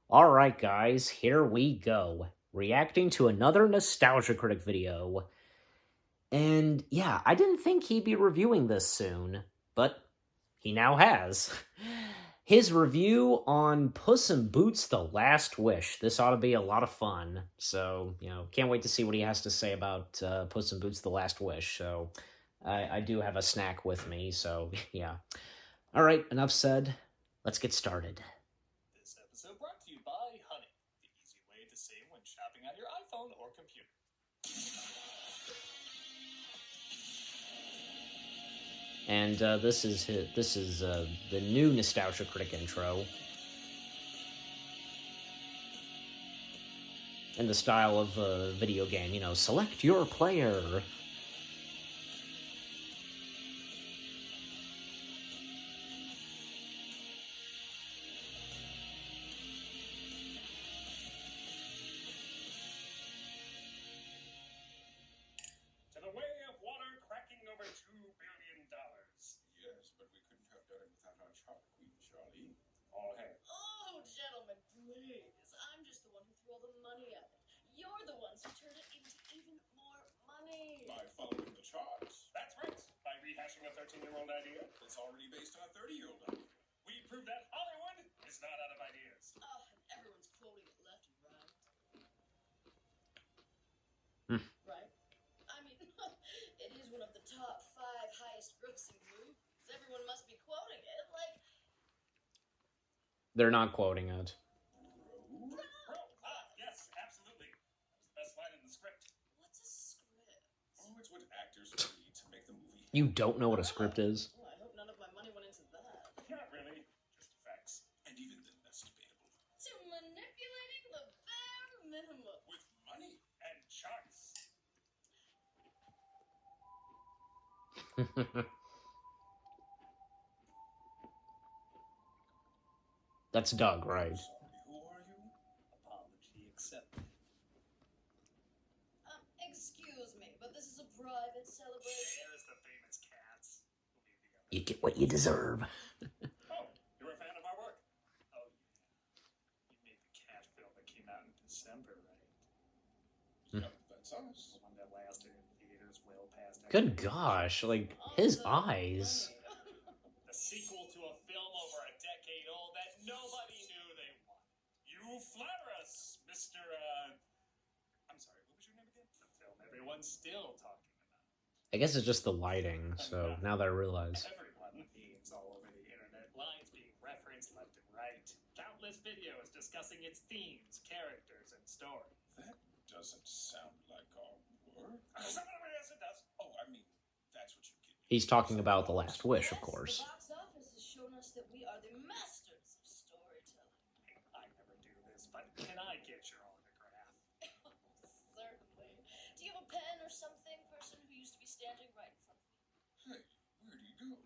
Alright guys, here we go. Reacting to another Nostalgia Critic video. And yeah, I didn't think he'd be reviewing this soon, but he now has. His review on Puss in Boots: The Last Wish. This ought to be a lot of fun. So, can't wait to see what he has to say about Puss in Boots: The Last Wish. So, I do have a snack with me, so yeah. Alright, enough said. Let's get started. This episode brought to you by Honey, the easy way to save when shopping on your iPhone or computer. And this is the new Nostalgia Critic intro, in the style of a video game. Select your player. To the way of water cracking over $2 billion. Yes, but we couldn't have done it without our Shark Queen, Charlene. All hands. Oh, gentlemen, please. I'm just the one who threw all the money at it. You're the ones who turned it into even more money. By following the charts. That's right. By rehashing a 13-year-old idea. It's already based on a 30-year-old idea. We proved that Hollywood is not out of ideas. Oh, and everyone's quoting it left and right. Right? I mean, it is one of the top 5 highest grossing movies. Everyone must be quoting it. Like, They're not quoting it. Bro, yes, absolutely. It was the best line in the script. what's a script? Oh, it's what actors read to make the movie. You don't know what a script is? Oh, I hope none of my money went into that. Not really, just effects. And even then, that's debatable. To manipulating the bare minimum. With money. And charts. That's Doug, right? Sorry, who are you? Apology accepted. Excuse me, but this is a private celebration. There's the famous cats. We'll leave the You get what you deserve. Oh, you're a fan of our work? Oh, yeah. You made the cat film that came out in December, right? Yep, that's us. The one that lasted in theaters well past... Good gosh, like, his eyes. The sequel to a film over a decade old that nobody knew they wanted. You flatter us, Mr. I'm sorry, what was your name again? The film everyone's still talking about. I guess it's just the lighting, so now that I realize. Everyone. Themes all over the internet, lines being referenced left and right. Countless videos discussing its themes, characters, and story. That doesn't sound like our work. Yes, it does. Oh, I mean, that's what you get. He's talking about The Last Wish, of course. The box office has shown us that we are the masters of storytelling. I never do this, but can I get your autograph? Certainly. Do you have a pen or something, person who used to be standing right in front of me? Hey, where do you go?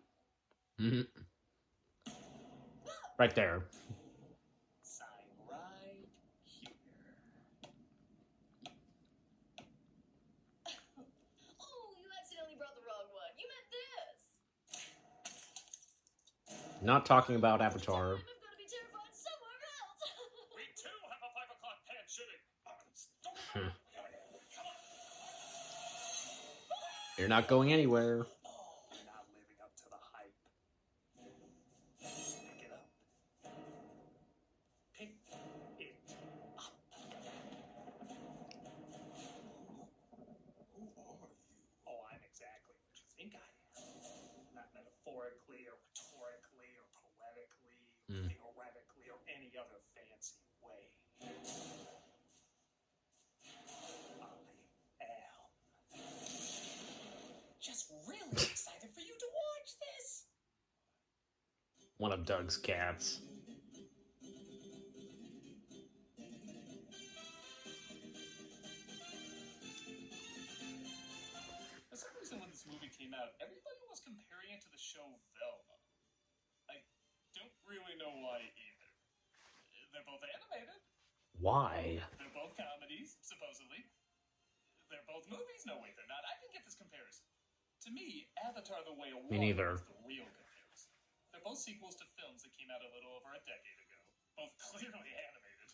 Right there. Sign right here. Oh, you accidentally brought the wrong one. You meant this. Not talking about Avatar. I'm gonna be terrified somewhere else. We too have a 5 o'clock pan shooting. Hmm. Come on. You're not going anywhere. Oh, you're not living up to the hype. Pick it up. Pick it up. Who are you? Oh, I'm exactly what you think I am. Not metaphorically or rhetorically or poetically, theoretically, or any other fancy way. I am just really excited for you to watch this. One of Doug's cats. For some reason, when this movie came out, everybody was comparing it to the show Velma. I don't really know why either. They're both animated. Why? They're both comedies, supposedly. They're both movies. No, wait, they're not. I can get this comparison. To me, Avatar: The Way of Water neither. is the real comparison. They're both sequels to films that came out a little over a decade ago. Both clearly animated.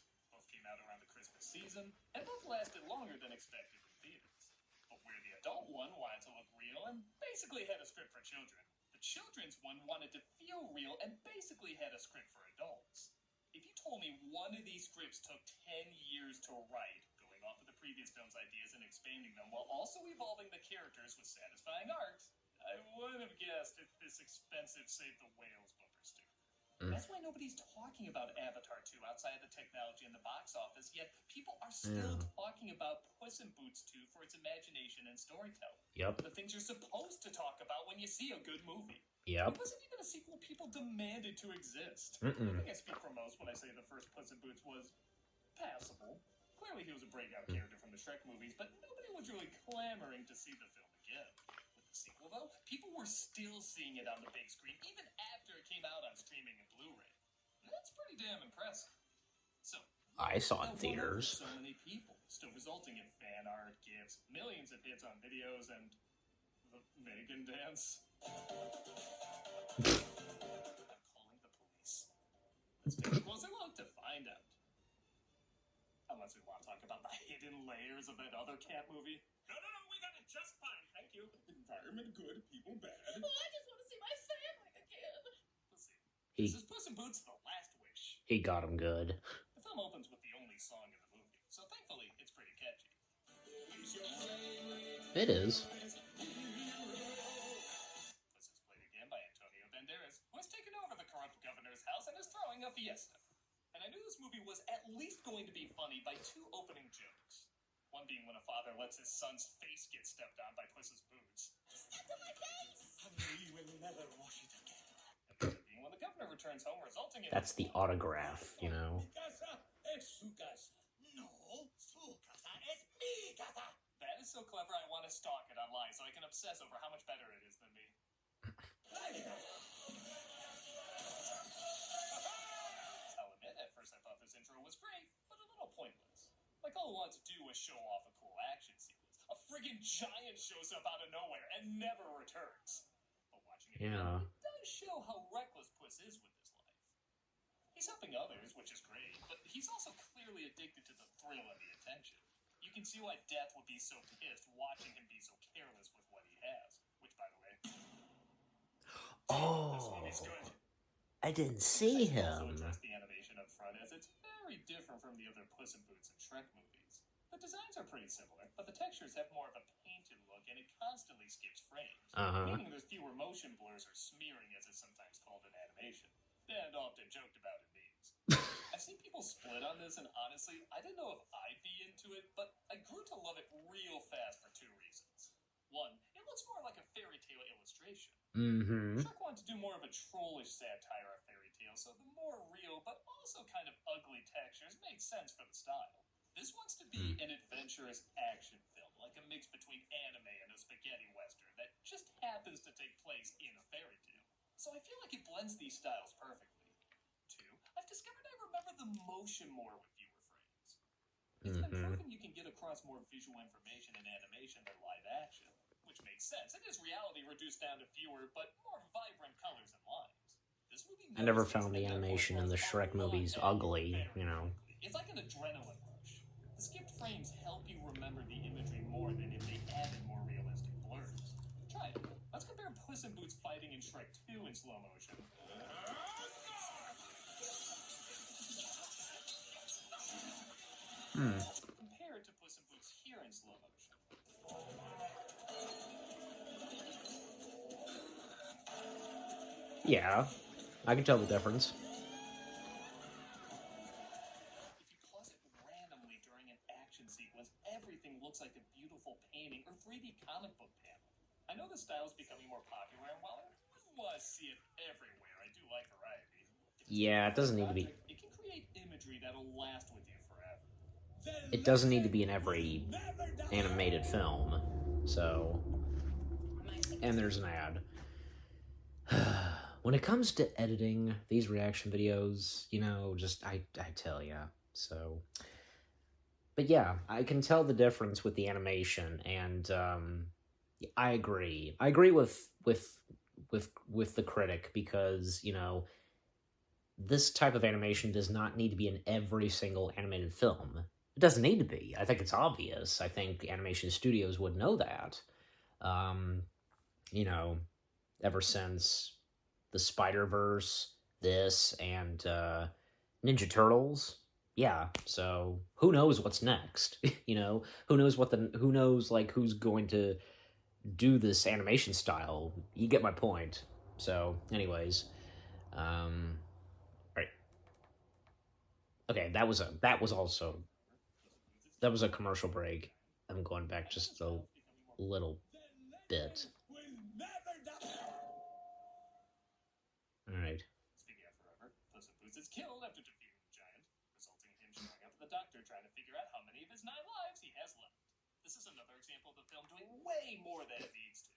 season, and both lasted longer than expected in theaters. But where the adult one wanted to look real and basically had a script for children, the children's one wanted to feel real and basically had a script for adults. If you told me one of these scripts took 10 years to write, going off of the previous film's ideas and expanding them while also evolving the characters with satisfying art, I wouldn't have guessed it's this expensive Save the Whales bumper sticker. That's why nobody's talking about Avatar 2 outside the technology in the box office, yet people are still talking about Puss in Boots 2 for its imagination and storytelling. Yep. The things you're supposed to talk about when you see a good movie. Yep. It wasn't even a sequel people demanded to exist. Mm-mm. I think I speak for most when I say the first Puss in Boots was passable. Clearly he was a breakout character from the Shrek movies, but nobody was really clamoring to see the film again. With the sequel, though, people were still seeing it on the big screen, even after it came out on streaming and Blu-ray. That's pretty damn impressive. So, I saw it in now, theaters. so many people, still resulting in fan art, gifs, millions of hits on videos, and the Megan dance. I'm calling the police. Let's take a closer look to find out. Unless we want to talk about the hidden layers of that other cat movie. No, we got it just fine, thank you. Environment good, people bad. Oh, I just want to see my family again. Let's see. This is Puss in Boots: The Last Wish. He got him good. The film opens with the only song in the movie, so thankfully it's pretty catchy. It is. Puss is played again by Antonio Banderas, who has taken over the corrupt governor's house and is throwing a fiesta. And I knew this movie was at least going to be funny by two opening jokes. One being when a father lets his son's face get stepped on by Puss's boots. He stepped on my face. And we will never wash it again. And the other being when the governor returns home, resulting in... That's the autograph, you know. Mi casa es su casa. No, su casa es mi casa. That is so clever, I want to stalk it online so I can obsess over how much better it is than me. I'll admit, at first I thought this intro was great, but a little pointless. Like all it wanted to do was show off a cool action sequence. A friggin' giant shows up out of nowhere and never returns. But watching it again, it does show how reckless Puss is with his life. He's helping others, which is great, but he's also clearly addicted to the thrill and the attention. You can see why Death would be so pissed watching him be so careless with what he has. Which, by the way... This movie's good. I didn't see Also him. address the animation up front, as it's very different from the other Puss in Boots and Shrek movies. The designs are pretty similar, but the textures have more of a painted look, and it constantly skips frames. Meaning there's fewer motion blurs or smearing, as it's sometimes called in animation, and often joked about in memes. I've seen people split on this, and honestly, I didn't know if I'd be into it, but I grew to love it real fast for two reasons. One, it looks more like a fairy tale illustration. Shrek wanted to do more of a trollish satire of fairy tales, so the more real but also kind of ugly textures made sense for the style. This wants to be an adventurous action film, like a mix between anime and a spaghetti western that just happens to take place in a fairy tale. So I feel like it blends these styles perfectly. Two, I've discovered I remember the motion more with fewer frames. It's been proven you can get across more visual information in animation than live action, which makes sense. It is reality reduced down to fewer but more vibrant colors and lines. This movie I never found the animation in the Shrek movies ugly, you know. It's like an adrenaline rush. The skipped frames help you remember the imagery more than if they added more realistic blurs. Try it. Let's compare Puss in Boots fighting in Shrek 2 in slow motion. Compare it to Puss in Boots here in slow motion. Yeah, I can tell the difference. If you pause it randomly during an action sequence, everything looks like a beautiful painting or 3D comic book panel. I know the style's becoming more popular, and while I wouldn't want to see it everywhere, I do like variety. Yeah, it doesn't need to be. It can create imagery that'll last with you forever. It doesn't need to be in every animated film. So, and there's an ad. When it comes to editing these reaction videos, you know, just I tell ya. So, but yeah, I can tell the difference with the animation, and I agree. I agree with the critic, because, you know, this type of animation does not need to be in every single animated film. It doesn't need to be. I think it's obvious. I think animation studios would know that. You know, ever since the Spider-Verse, this, and Ninja Turtles. Yeah, so who knows what's next? Who knows like who's going to do this animation style. You get my point. So, anyways, right. Okay, that was a commercial break. I'm going back just a little bit. All right. Speaking of forever, Puss in Boots is killed after defeating the giant, resulting in him showing up at the doctor trying to figure out how many of his 9 lives he has left. This is another example of the film doing way more than it needs to.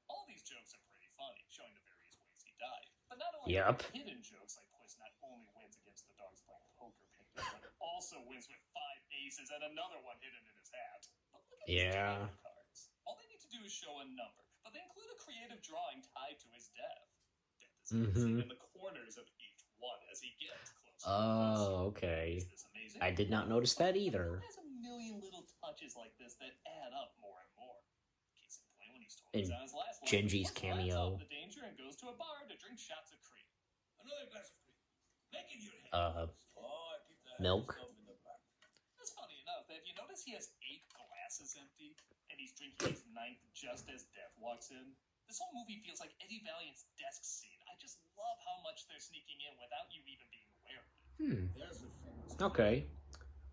All these jokes are pretty funny, showing the various ways he died. But not only Yep. hidden jokes like Puss not only wins against the dogs playing poker painting, but also wins with 5 aces and another one hidden in his hat. But look at these title cards. All they need to do is show a number, but they include a creative drawing tied to his death. Death is seen in the corners of each one as he gets closer. Oh, okay. Is this amazing? I did not notice that either. It has a million little touches like this that add up more and more. Case in point, when he's told And he's on his last line, Genji's Puss laughs cameo. off the danger and goes to a bar to drink shots of cream. Another glass of cream. Make it your head. Uh, Oh, I keep that milk. stuff in the back. That's funny enough. Have you noticed he has 8 glasses empty, and he's drinking his 9th just as Death walks in? This whole movie feels like Eddie Valiant's desk scene. I just love how much they're sneaking in without you even being aware of it. There's the famous Okay.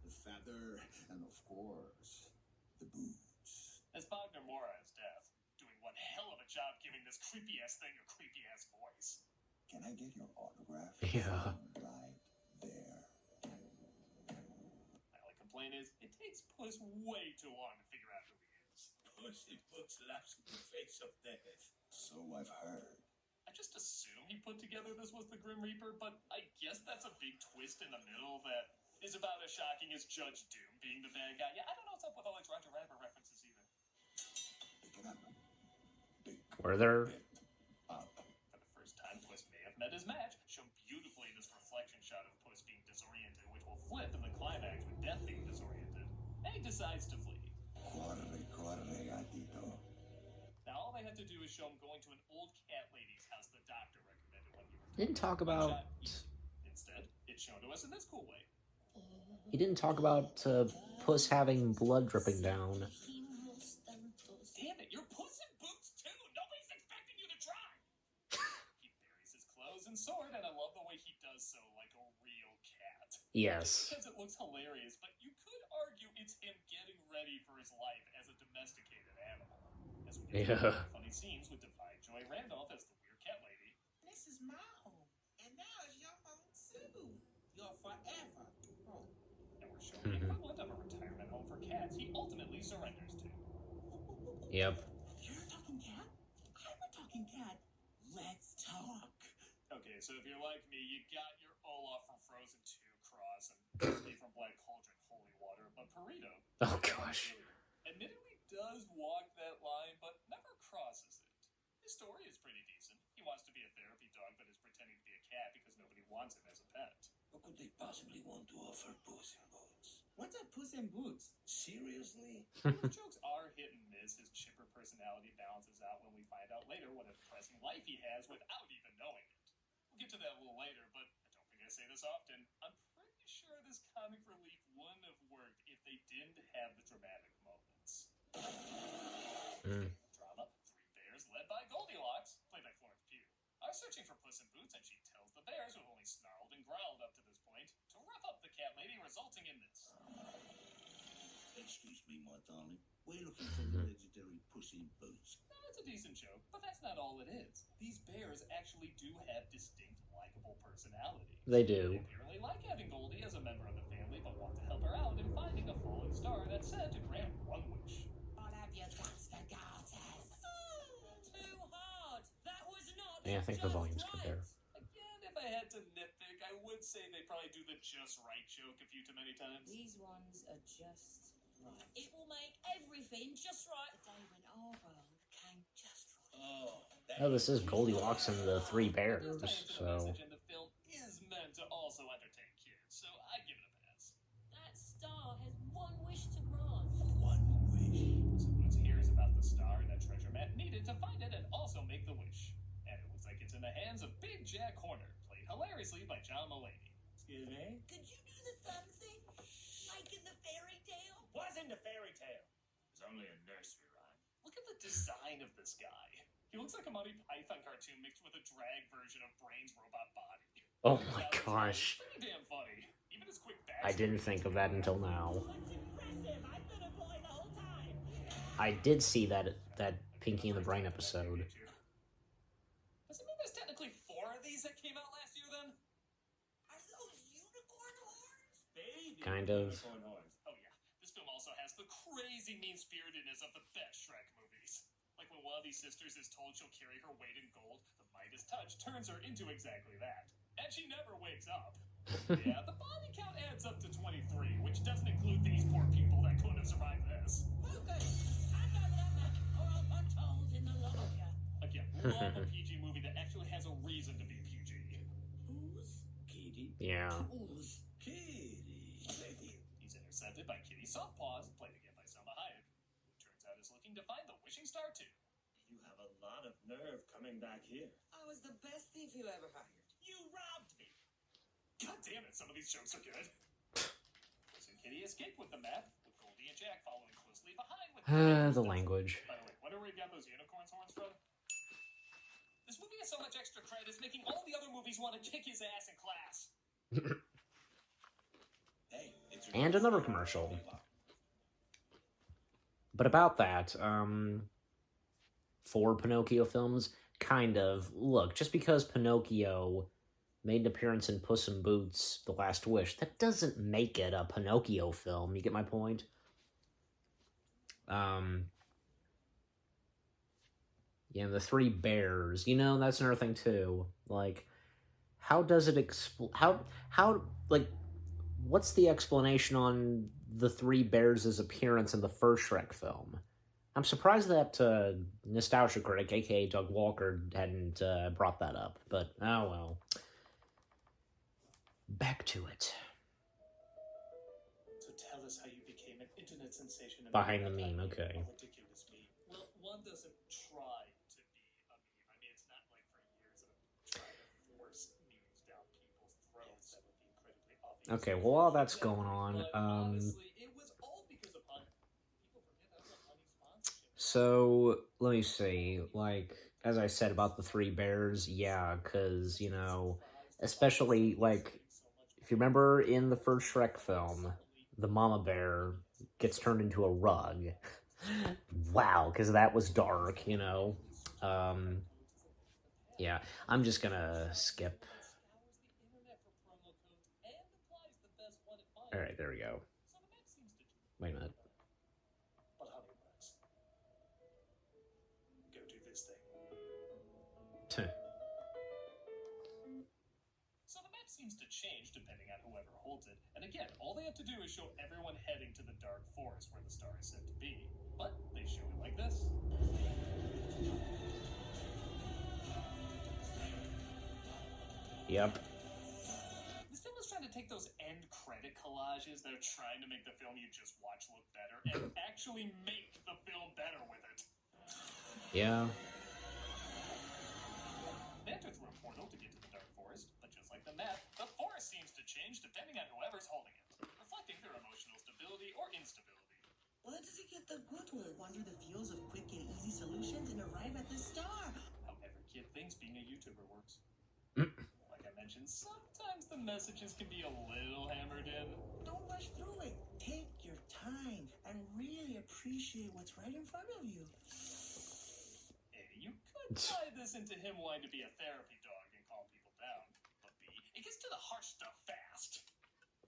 the feather, and of course, the boots. As Wagner Mora as Death, doing one hell of a job giving this creepy-ass thing a creepy-ass voice. Can I get your autograph? Yeah. Right there. My only complaint is, it takes Puss way too long to figure out who he is. Puss in Boots laughs in the face of death. So I've heard. I just assume he put together this was the Grim Reaper, but I guess that's a big twist in the middle that is about as shocking as Judge Doom being the bad guy. Yeah, I don't know what's up with all these Roger Rabbit references either. Pick it up. Pick Were there? it up. For the first time, Puss may have met his match, shown beautifully in this reflection shot of Puss being disoriented, which will flip in the climax with Death being disoriented. And he decides to flee. Corre, corre, gatito. Now all they have to do is show him going to an old cat lady's house the doctor recommended when he returned. Didn't talk about. Instead, it's shown to us in this cool way. He didn't talk about Puss having blood dripping down. Damn it, you're Puss in Boots too! Nobody's expecting you to try! He buries his clothes and sword, and I love the way he does so like a real cat. Yes. Because it looks hilarious, but you could argue it's him getting ready for his life as a domesticated animal. As we get to funny scenes with Divine Joy Randolph as the weird cat lady. This is my home, and now it's your home too. Your forever home. And we're showing the equivalent of a retirement home for cats he ultimately surrenders to. Yep. You're a talking cat? I'm a talking cat. Let's talk. Okay, so if you're like me, you got your Olaf from Frozen 2 cross and Disney from Black Cauldron Holy Water, but Perito, Oh gosh. admittedly does walk that line, but never crosses it. His story is pretty decent. He wants to be a therapy dog, but is pretending to be a cat because nobody wants him as a pet. What could they possibly want to offer Puss in Boots? What's a Puss in Boots? Seriously? The jokes are hit and miss. His chipper personality balances out when we find out later what a depressing life he has without even knowing it. We'll get to that a little later, but I don't think I say this often. I'm pretty sure this comic relief wouldn't have worked if they didn't have the dramatic moments. Drama, 3 bears led by Goldilocks, played by Florence Pugh, are searching for Puss in Boots, and she tells the bears, who have only snarled and growled up to this point, to rough up the cat lady, resulting in this. Excuse me, my darling. We're looking for the legendary Puss in Boots. Now, that's a decent joke, but that's not all it is. These bears actually do have distinct, likable personalities. They do. They apparently like having Goldie as a member of the family, but want to help her out in finding a fallen star that's said to grant one wish. I'll have your guts for garters. Too hard. That was not. Yeah, I think the just volume's good right. there. Again, if I had to nitpick, I would say they probably do the just right joke a few too many times. These ones are just right. It will make everything just right. The day when our world came just right. Oh, this is Goldilocks and the 3 It bears, does tie into the so. message, and the film is meant to also entertain kids, so I give it a pass. That star needed to find it and also make the wish. And it looks like it's in the hands of Big Jack Horner, played hilariously by John Mulaney. Excuse me? Could you do the thumb thing? Like in the fairy tale? Wasn't a fairy tale. It was only a nursery rhyme. Look at the design of this guy. He looks like a Monty Python cartoon mixed with a drag version of Brain's robot body. Oh my gosh. Pretty damn funny. Even his quick back. I didn't think of that until now. That's impressive. I've been a boy the whole time. I did see that Pinky and the Brain episode. Does it mean there's technically 4 of these that came out last year then? Are those unicorn horns? Baby Kind of. unicorn horns. Oh yeah. This film also has the crazy mean-spiritedness of the best Shrek movies. Like when one of these sisters is told she'll carry her weight in gold, the Midas touch turns her into exactly that. And she never wakes up. Yeah, the body count adds up to 23, which doesn't include these poor people that couldn't have survived this. Okay. I got that. Or I'll punch holes in the lawyer. Again, love a PG movie that actually has a reason to be PG. Who's Kitty? Yeah. Who's Kitty? He's intercepted by Kitty Softpaws, played again by Selma Hayek, who turns out is looking to find the Wishing Star too. You have a lot of nerve coming back here. I was the best thief you ever hired. You robbed me! God damn it, some of these jokes are good. Puss and Kitty escape with the map, with Goldie and Jack following closely behind with The language. By the way, wonder where he got those unicorns horns from? This movie has so much extra credit, it's making all the other movies want to kick his ass in class. Hey, it's your And another commercial. But about that, for Pinocchio films, kind of. Look, just because Pinocchio made an appearance in Puss in Boots: The Last Wish, that doesn't make it a Pinocchio film. You get my point? Yeah, the Three Bears. You know, that's another thing too. Like, how does it like, what's the explanation on the Three Bears' appearance in the first Shrek film? I'm surprised that Nostalgia Critic, aka Doug Walker, hadn't brought that up. But, oh well. Back to it. So tell us how you became an internet sensation. Behind the meme, okay. A ridiculous meme. Well, one doesn't try to be a meme. I mean, it's not like for years that I'm trying to force memes down people's throats. That would be incredibly obvious. Okay, well, while that's going on, But honestly, it was all because of honey. People forget that was a honey sponsorship. so, let me see, like, as I said about the Three Bears, yeah, because, you know, especially, like, if you remember in the first Shrek film, the mama bear gets turned into a rug. Wow, because that was dark, you know. Yeah, I'm just gonna skip. Alright, there we go. Wait a minute. But honey works. Go do this thing. So the map seems to change depending on whoever holds it. And again, all they have to do is show everyone heading to the dark forest where the star is said to be. But they show it like this. Yep. This film is trying to take those end credit collages that are trying to make the film you just watch look better and actually make the film better with it. Yeah. They enter through a portal to get to the dark forest, but just like the map, the forest seems to change depending on whoever's holding it, reflecting their emotional stability or instability. Where does he get the good one? Wander the fields of quick and easy solutions and arrive at the star. How every kid thinks being a YouTuber works. Like I mentioned, sometimes the messages can be a little hammered in. Don't rush through it. Take your time and really appreciate what's right in front of you. A, you could tie this into him wanting to be a therapy dog and calm people down. But B, it gets to the harsh stuff fast.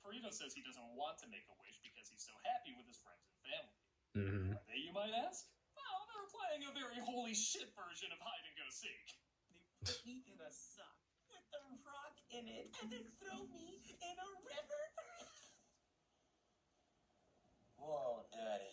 Perito says he doesn't want to make a wish because he's so happy with his friends and family. Are they, you might ask? Well, they're playing a very holy shit version of hide and go seek. They put me in a sock with a rock in it and then throw me in a river. Whoa, Daddy.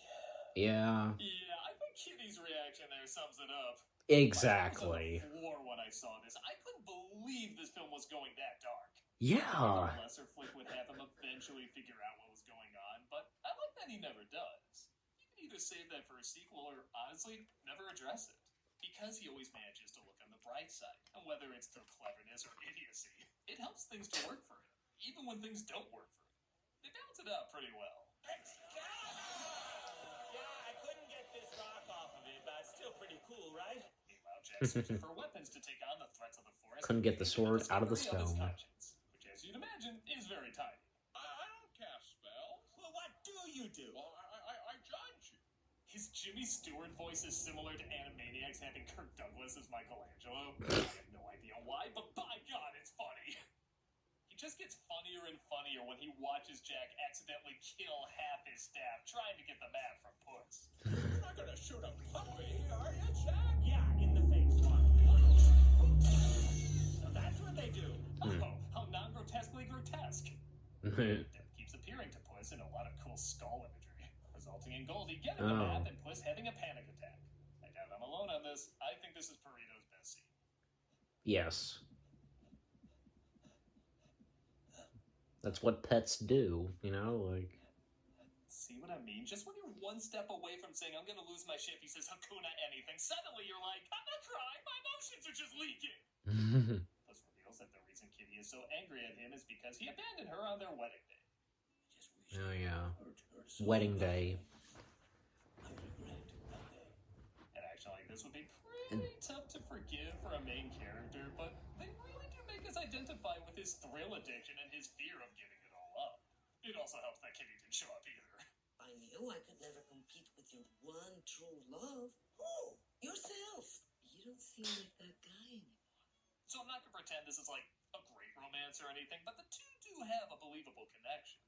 Yeah. Yeah, I think Kitty's reaction there sums it up. Exactly. I was on the floor when I saw this. I couldn't believe this film was going that dark. Yeah. The lesser flick would have him eventually figure out what was going on, but I like that he never does. You can either save that for a sequel or, honestly, never address it. Because he always manages to look on the bright side, and whether it's through cleverness or idiocy, it helps things to work for him, even when things don't work for him. They balance it out pretty well. Yeah, I couldn't get this rock off of it, but it's still pretty cool, right? Meanwhile, Jack searches for weapons to take on the threats of the forest. Couldn't get the sword out of the discovery stone. conscience, which, as you'd imagine, is very tiny. I don't cast spells. Well, what do you do? Well, I judge you. His Jimmy Stewart voice is similar to Animaniacs having Kirk Douglas as Michelangelo. I have no idea why, but by God, it's funny. He just gets funnier and funnier when he watches Jack accidentally kill half his staff trying to get the map from Puss. You're not gonna shoot a puppy, are you, Jack? Yeah, in the face. So that's what they do. Oh, how non-grotesquely grotesque. Death keeps appearing to Puss in a lot of cool skull imagery, resulting in Goldie getting the map and Puss having a panic attack. I doubt I'm alone on this. I think this is Burrito's best scene. Yes. That's what pets do, you know, like... See what I mean? Just when you're one step away from saying, I'm gonna lose my shit, he says, Hakuna anything. Suddenly you're like, I'm not crying, my emotions are just leaking. Puss reveals that the reason Kitty is so angry at him is because he abandoned her on their wedding day. Oh, yeah. Wedding day. An action like this would be pretty tough to forgive for a main character, but they really do make us identify with his thrill addiction and his fear of giving it all up. It also helps that Kitty didn't show up either. I knew I could never compete with your one true love. Who? Yourself. You don't seem like that guy anymore. So I'm not gonna pretend this is like a great romance or anything, but the two do have a believable connection.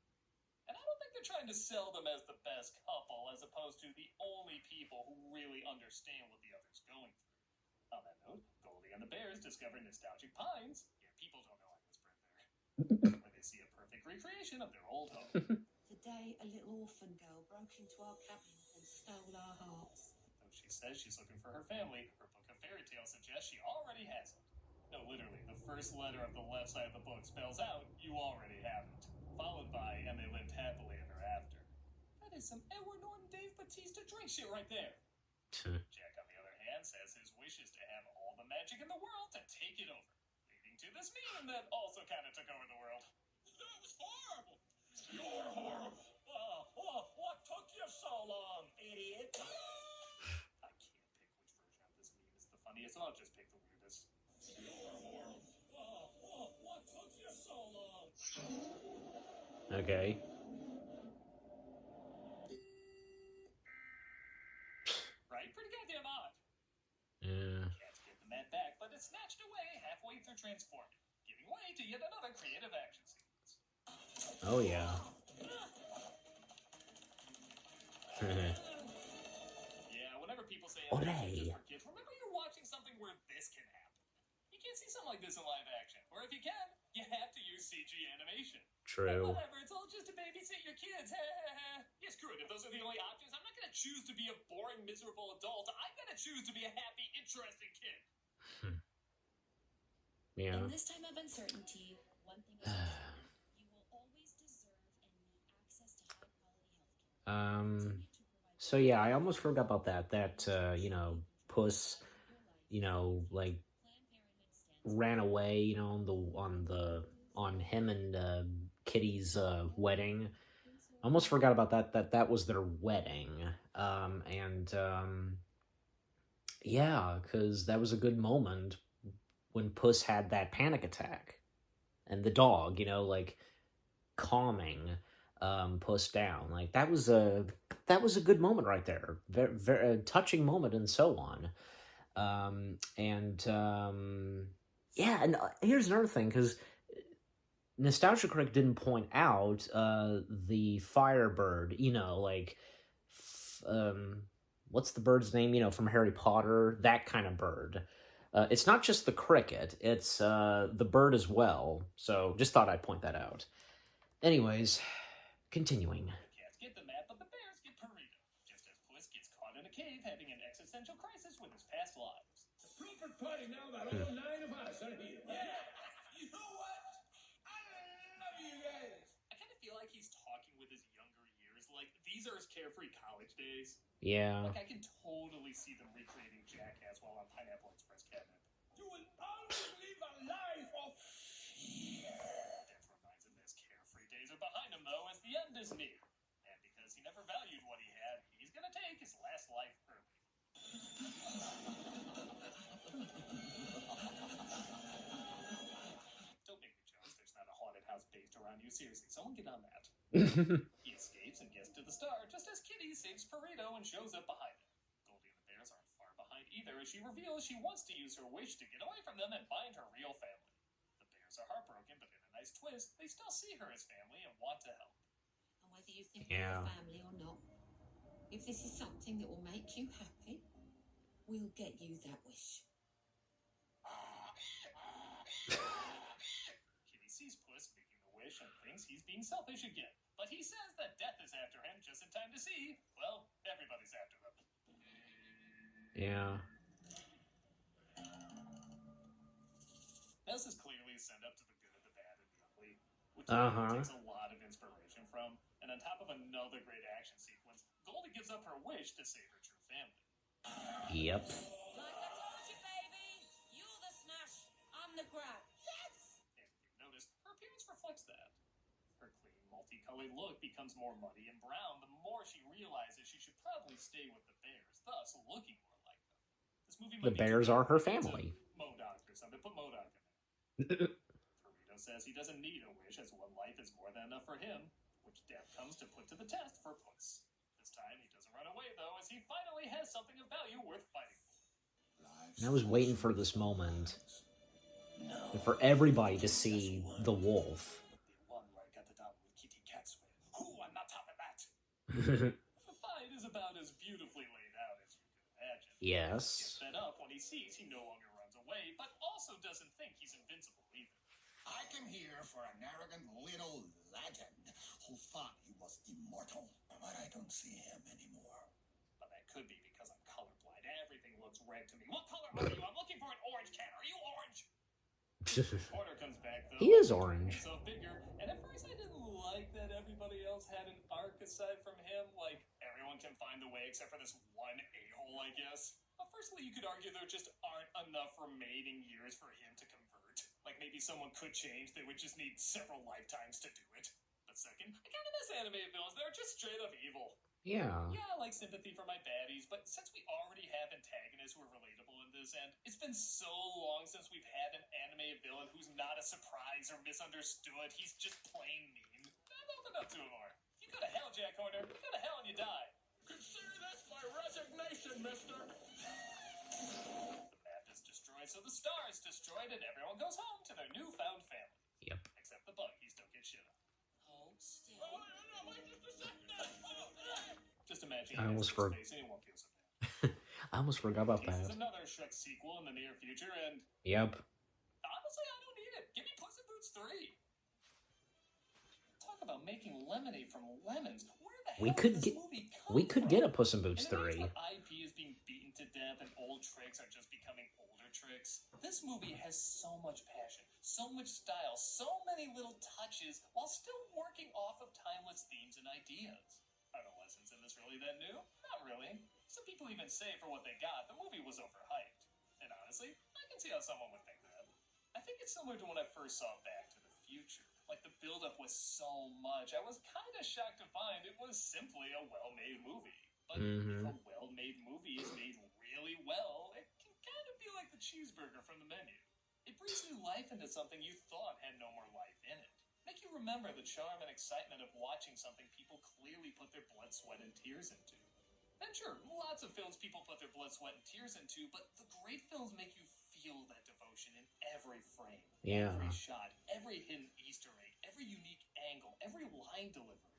And I don't think they're trying to sell them as the best couple, as opposed to the only people who really understand what the other's going through. On that note, Goldie and the Bears discover nostalgic pines. Yeah, people don't know I whispered there. Where they see a perfect recreation of their old home. Today, a little orphan girl broke into our cabin and stole our hearts. Though she says she's looking for her family, her book of fairy tales suggests she already has it. No, literally, the first letter of the left side of the book spells out, you already have it. Followed by, and they lived happily ever after. That is some Edward Norton Dave Bautista drink shit right there. Jack, on the other hand, says his wish is to have all the magic in the world to take it over, leading to this meme that also kind of took over the world. That was horrible. You're horrible. What took you so long, idiot? I can't pick which version of this meme is the funniest, so I'll just pick the weirdest. You're horrible. What took you so long? Okay. Right? Pretty goddamn odd. Yeah. Cats get the map back, but it's snatched away halfway through transforming, giving way to yet another creative action sequence. Oh, yeah. Yeah, whenever people say Olé. animation just for kids, remember you're watching something where this can happen. You can't see something like this in live action, or if you can, you have to use CG animation. True. But whatever, it's all just to babysit your kids. Yeah, screw it. If those are the only options, I'm not gonna choose to be a boring, miserable adult. I'm gonna choose to be a happy, interesting kid. Yeah. In this time of uncertainty, one thing is certain, you will always deserve and need access to high-quality healthcare. So yeah, I almost forgot about that. You know, Puss, you know, like ran away, you know, on him and Kitty's wedding. I almost forgot about that was their wedding. Yeah, because that was a good moment when Puss had that panic attack, and the dog, you know, like calming Puss down. Like that was a good moment right there. Very, very touching moment, and so on. Yeah, and here's another thing, because Nostalgia Critic didn't point out the Firebird, you know, like, what's the bird's name, you know, from Harry Potter, that kind of bird. It's not just the cricket, it's the bird as well, so just thought I'd point that out. Anyways, continuing. Cats get the map, but the bears get Burrito, just as Puss gets caught in a cave having an existential crisis with his past lives. Perfect party now that all 9 of us are here. Yeah. You know what? I love you guys. I kind of feel like he's talking with his younger years Like, these are his carefree college days. Yeah. Like, I can totally see them recreating Jackass while on Pineapple Express cabinet. You will always live a life of fear. Death reminds him his carefree days are behind him, though, as the end is near. And because he never valued what he had, he's gonna take his last life early. Don't make me jealous. There's not a haunted house based around you. Seriously, someone get on that. He escapes and gets to the star just as Kitty saves Perito and shows up behind him. Goldie and the bears aren't far behind either, as she reveals she wants to use her wish to get away from them and find her real family. The bears are heartbroken, but in a nice twist, they still see her as family and want to help. And whether you think we're a family or not, if this is something that will make you happy, we'll get you that wish. Kitty sees Puss making the wish and thinks he's being selfish again, but he says that death is after him just in time to see, well, everybody's after them. Yeah. This is clearly a send up to the good, the bad, and the ugly, which takes a lot of inspiration from. And on top of another great action sequence, Goldie gives up her wish to save her true family. Yep. Like I told you, baby, you're the smash, I'm the grab. Yes! And you notice, her appearance reflects that. Her clean, multicolored look becomes more muddy and brown the more she realizes she should probably stay with the bears, thus looking more like them. This movie The bears are her family. Modoc or something. Put Modoc in there. Perito says he doesn't need a wish, as one life is more than enough for him, which death comes to put to the test for Puss. This time he doesn't run away, though, as he finally has something of value worth fighting for. I was waiting for this moment. And for everybody to see the wolf. The one where I got the dog with Kitty Cat's with. Who on the top of that? The fight is about as beautifully laid out as you can imagine. Yes. He gets fed up when he sees he no longer runs away, but also doesn't think he's invincible either. I came here for an arrogant little legend who thought he was immortal, but I don't see him anymore. But that could be because I'm colorblind. Everything looks red to me. What color are you? I'm looking for an orange can. Are you orange? Porter comes back, though. He is orange. So bigger. And at first I didn't like that everybody else had an arc aside from him. Like, everyone can find the way except for this one a-hole, I guess. But firstly, you could argue there just aren't enough remaining years for him to convert. Like, maybe someone could change. They would just need several lifetimes to do it. But second, I kind of miss animated villains. They're just straight up evil. Yeah. Yeah, I like sympathy for my baddies, but since we already have antagonists who are relatable in this, and it's been so long since we've had an animated villain who's not a surprise or misunderstood, he's just plain mean. I'm open up to him more. You go to hell, Jack Horner. You go to hell and you die. Consider this my resignation, mister. The map is destroyed, so the star is destroyed, and everyone goes home to their newfound family. Yep. Except the bug, he still gets shit on. Hold still. Just imagine I almost space and he won't feel so bad. I almost forgot about This is that. another Shrek sequel in the near future, and Yep. honestly, I don't need it. Give me Puss in Boots 3. Talk about making lemonade from lemons. Where the We hell could did this get- movie come We could from? get a Puss in Boots In an age 3. where IP is being beaten to death and old tricks are just becoming older tricks, this movie has so much passion, so much style, so many little touches, while still working off of timeless themes and ideas. Are the lessons in this really that new? Not really. Some people even say for what they got, the movie was overhyped. And honestly, I can see how someone would think that. I think it's similar to when I first saw Back to the Future. Like, the build-up was so much, I was kind of shocked to find it was simply a well-made movie. But if a well-made movie is made really well, it can kind of be like the cheeseburger from the menu. It breathes new life into something you thought had no more life in it. Make you remember the charm and excitement of watching something people clearly put their blood, sweat, and tears into. And sure, lots of films people put their blood, sweat, and tears into, but the great films make you feel that devotion in every frame, every shot, every hidden Easter egg, every unique angle, every line delivery.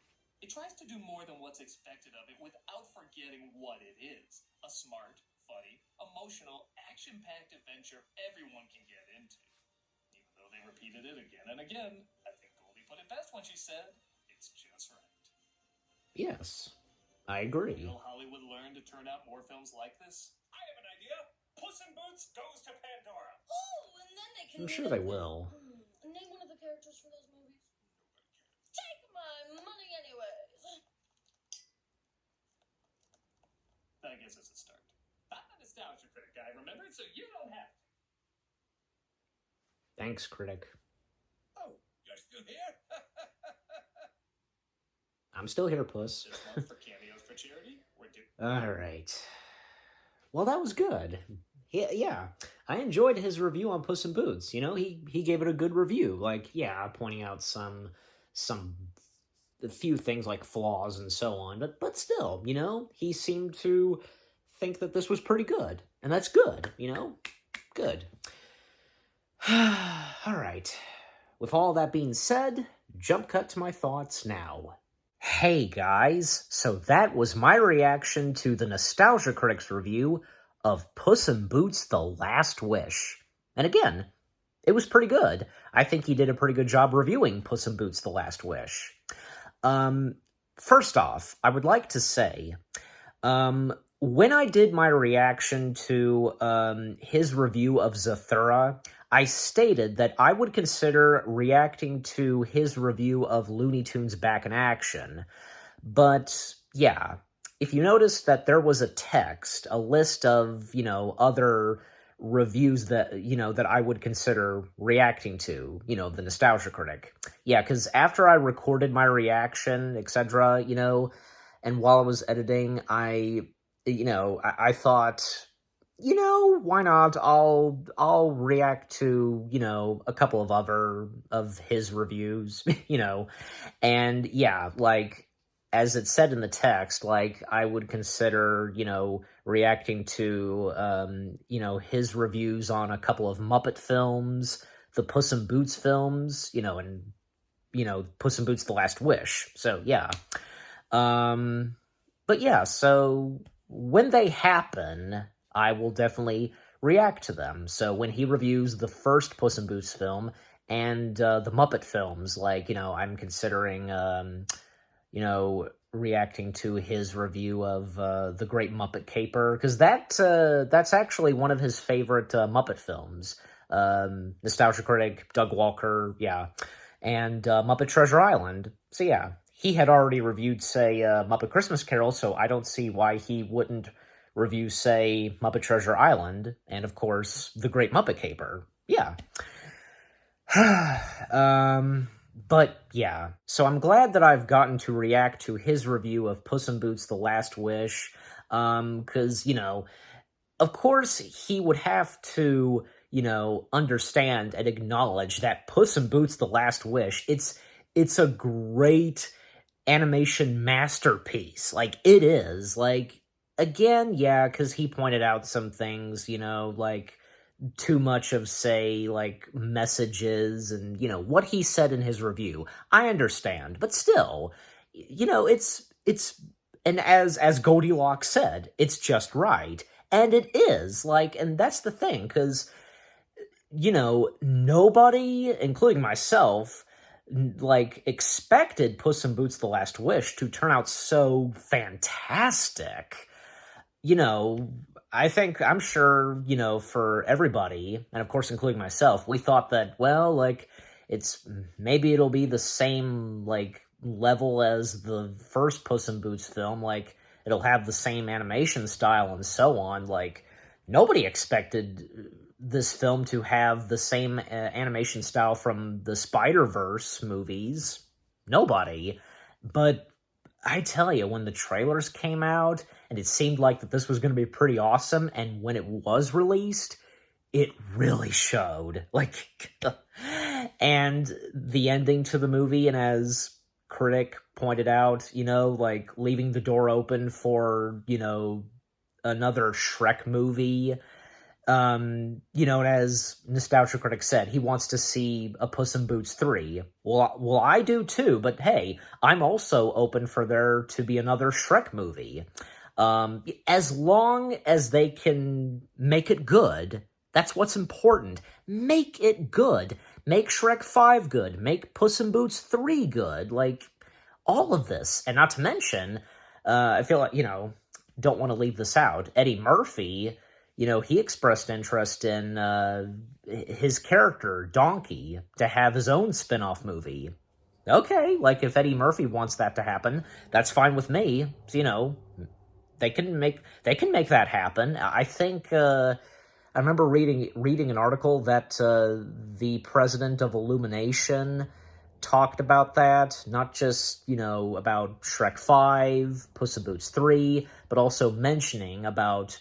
It tries to do more than what's expected of it without forgetting what it is. A smart, funny, emotional, action-packed adventure everyone can get into. Even though they repeated it again and again, I think Goldie put it best when she said, it's just right. Yes. I agree. Will Hollywood learn to turn out more films like this? I have an idea. Puss in Boots goes to Pandora. Oh, and then they can. I'm sure they will. Name one of the characters from those movies. Take my money, anyways. guess it's a start. I'm a nostalgia critic guy, remember? So you don't have to. Thanks, Critic. Oh, you're still here? I'm still here, Puss. This month for cameos for charity, we're doing... All right. Well, that was good. Yeah, I enjoyed his review on Puss in Boots. You know, he gave it a good review. Like, yeah, pointing out a few things like flaws and so on, but still, you know, he seemed to think that this was pretty good, and that's good. You know, good. All right. With all that being said, jump cut to my thoughts now. Hey guys, so that was my reaction to the Nostalgia Critics review of Puss in Boots: The Last Wish. And again, it was pretty good. I think he did a pretty good job reviewing Puss in Boots: The Last Wish. First off, I would like to say, when I did my reaction to his review of Zathura, I stated that I would consider reacting to his review of Looney Tunes Back in Action. But, yeah, if you notice that there was a text, a list of, you know, other reviews that, you know, that I would consider reacting to, you know, the Nostalgia Critic. Yeah, because after I recorded my reaction, etc., you know, and while I was editing, I thought, you know, why not? I'll react to, you know, a couple of other of his reviews, you know, and yeah, like, as it said in the text, like, I would consider, you know, reacting to, you know, his reviews on a couple of Muppet films, the Puss in Boots films, you know, and, you know, Puss in Boots: The Last Wish. So, yeah. But yeah, so when they happen, I will definitely react to them. So when he reviews the first Puss in Boots film and the Muppet films, like, you know, I'm considering, you know, reacting to his review of The Great Muppet Caper, because that's actually one of his favorite Muppet films. Nostalgia Critic, Doug Walker, yeah, and Muppet Treasure Island. So yeah, he had already reviewed, say, Muppet Christmas Carol, so I don't see why he wouldn't review, say, Muppet Treasure Island, and of course, The Great Muppet Caper. Yeah. But yeah, so I'm glad that I've gotten to react to his review of Puss in Boots: The Last Wish, because, you know, of course he would have to, you know, understand and acknowledge that Puss in Boots: The Last Wish, it's a great animation masterpiece. Like, it is. Like, again, yeah, because he pointed out some things, you know, like, too much of, say, like, messages and, you know, what he said in his review. I understand, but still, you know, it's, and as Goldilocks said, it's just right. And it is, like, and that's the thing, because, you know, nobody, including myself, like, expected Puss in Boots: The Last Wish to turn out so fantastic. You know, I'm sure, you know, for everybody, and of course including myself, we thought that, well, like, maybe it'll be the same, like, level as the first Puss in Boots film, like, it'll have the same animation style and so on. Like, nobody expected this film to have the same animation style from the Spider-Verse movies. Nobody. But I tell you, when the trailers came out, and it seemed like that this was going to be pretty awesome, and when it was released, it really showed. Like, and the ending to the movie, and as Critic pointed out, you know, like, leaving the door open for, you know, another Shrek movie. You know, and as Nostalgia Critic said, he wants to see a Puss in Boots 3. Well, I do too, but hey, I'm also open for there to be another Shrek movie. As long as they can make it good, that's what's important. Make it good. Make Shrek 5 good. Make Puss in Boots 3 good. Like, all of this. And not to mention, I feel like, you know, don't want to leave this out, Eddie Murphy, you know, he expressed interest in his character, Donkey, to have his own spin-off movie. Okay, like, if Eddie Murphy wants that to happen, that's fine with me. So, you know, they can make that happen. I think I remember reading an article that the president of Illumination talked about that, not just, about Shrek 5, Puss in Boots 3, but also mentioning about,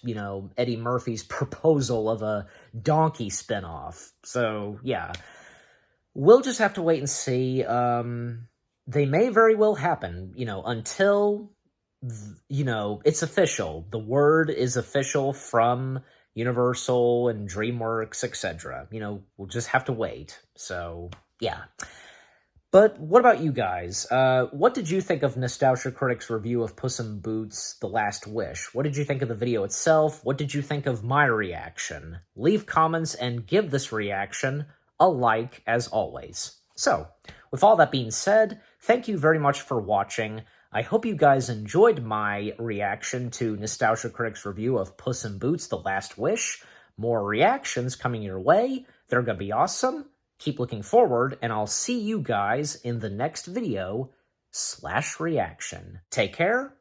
Eddie Murphy's proposal of a Donkey spinoff. So, yeah. We'll just have to wait and see. They may very well happen, until, it's official. The word is official from Universal and DreamWorks, etc. We'll just have to wait. So, yeah. But what about you guys? What did you think of Nostalgia Critic's review of Puss in Boots: The Last Wish? What did you think of the video itself? What did you think of my reaction? Leave comments and give this reaction a like, as always. So, with all that being said, thank you very much for watching. I hope you guys enjoyed my reaction to Nostalgia Critic's review of Puss in Boots: The Last Wish. More reactions coming your way. They're gonna be awesome. Keep looking forward, and I'll see you guys in the next video /reaction. Take care,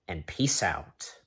and peace out.